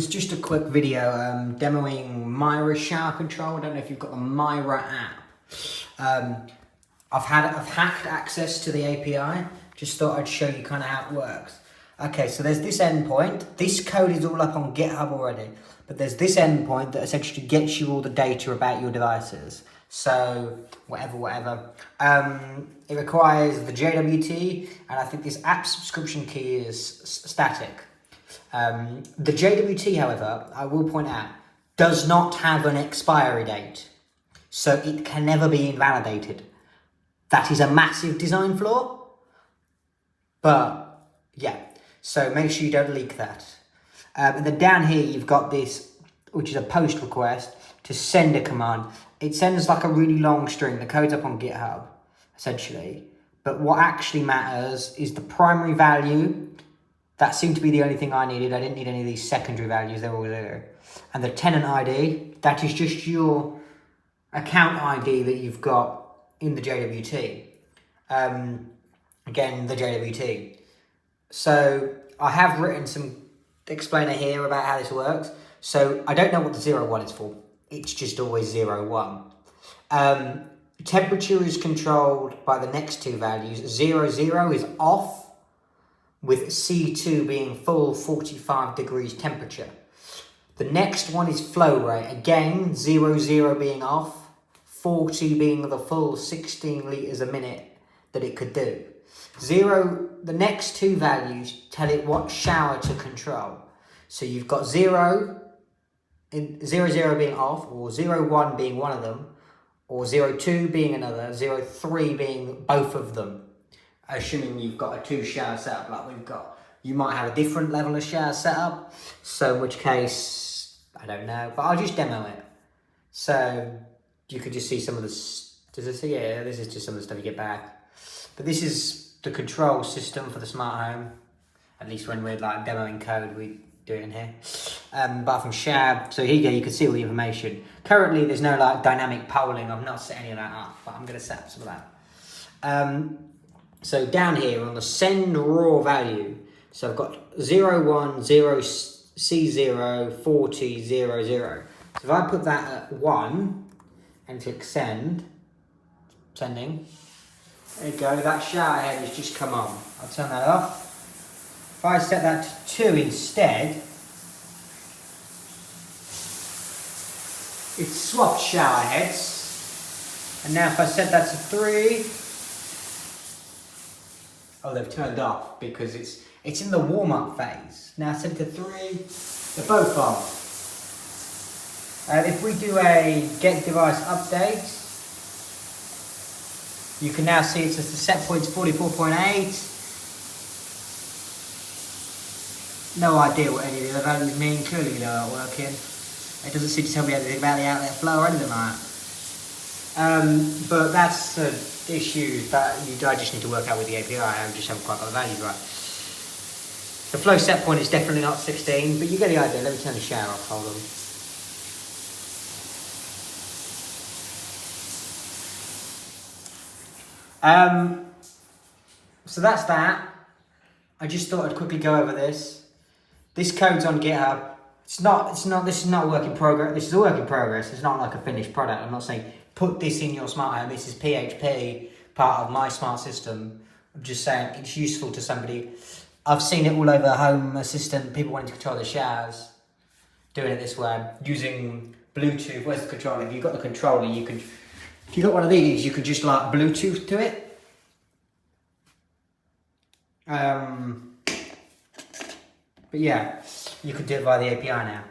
It's just a quick video demoing Myra shower control. I don't know if you've got the Myra app. I've hacked access to the API. Just thought I'd show you kind of how it works. Okay, so there's this endpoint. This code is all up on GitHub already, but there's this endpoint that essentially gets you all the data about your devices. So whatever. It requires the JWT, and I think this app subscription key is static. The JWT, however, I will point out, does not have an expiry date, so it can never be invalidated. That is a massive design flaw, but yeah, so make sure you don't leak that. And then down here, you've got this, which is a post request to send a command. It sends like a really long string. The code's up on GitHub, essentially. But what actually matters is the primary value. That seemed to be the only thing I needed. I didn't need any of these secondary values. They're all there. And the tenant ID, that is just your account ID that you've got in the JWT. Again, the JWT. So I have written some explainer here about how this works. So I don't know what the 01 is for. It's just always 01. Temperature is controlled by the next two values. 00 is off, with C2 being full 45 degrees temperature. The next one is flow rate. Again, 00 being off, 40 being the full 16 litres a minute that it could do. The next two values tell it what shower to control. So you've got 00 being off, or 01 being one of them, or 02 being another, 03 being both of them. Assuming you've got a 2 shower setup like we've got. You might have a different level of shower setup, so in which case, I don't know, but I'll just demo it. So you could just see some of this. Does it see? Yeah, this is just some of the stuff you get back. But this is the control system for the smart home. At least when we're like demoing code, we do it in here. Apart from shower, so here you go, you can see all the information. Currently, there's no like dynamic polling. I've not set any of that up, but I'm gonna set up some of that. So down here on the send raw value, so I've got 01, 0, C0, 40, 00. So if I put that at 1 and click sending, there you go, that shower head has just come on. I'll turn that off. If I set that to 2 instead, it's swapped shower heads. And now if I set that to 3, oh, they've turned off because it's in the warm-up phase. Now set it to 3, they're both on. If we do a get device update, you can now see it says the set point's 44.8. No idea what any of the other values mean. Clearly they aren't working. It doesn't seem to tell me anything about the outlet flow or anything like that. But that's an issue that I just need to work out with the API. I just haven't quite got the values right. The flow set point is definitely not 16, but you get the idea. Let me turn the shower off, hold on. So that's that. I just thought I'd quickly go over this. This code's on GitHub. This is not a work in progress. This is a work in progress. It's not like a finished product. I'm not saying put this in your smart home. This is PHP, part of my smart system. I'm just saying it's useful to somebody. I've seen it all over Home Assistant, people wanting to control their showers, doing it this way, using Bluetooth. Where's the controller? If you've got the controller, you can, if you've got one of these, you could just like Bluetooth to it. But yeah, you could do it via the API now.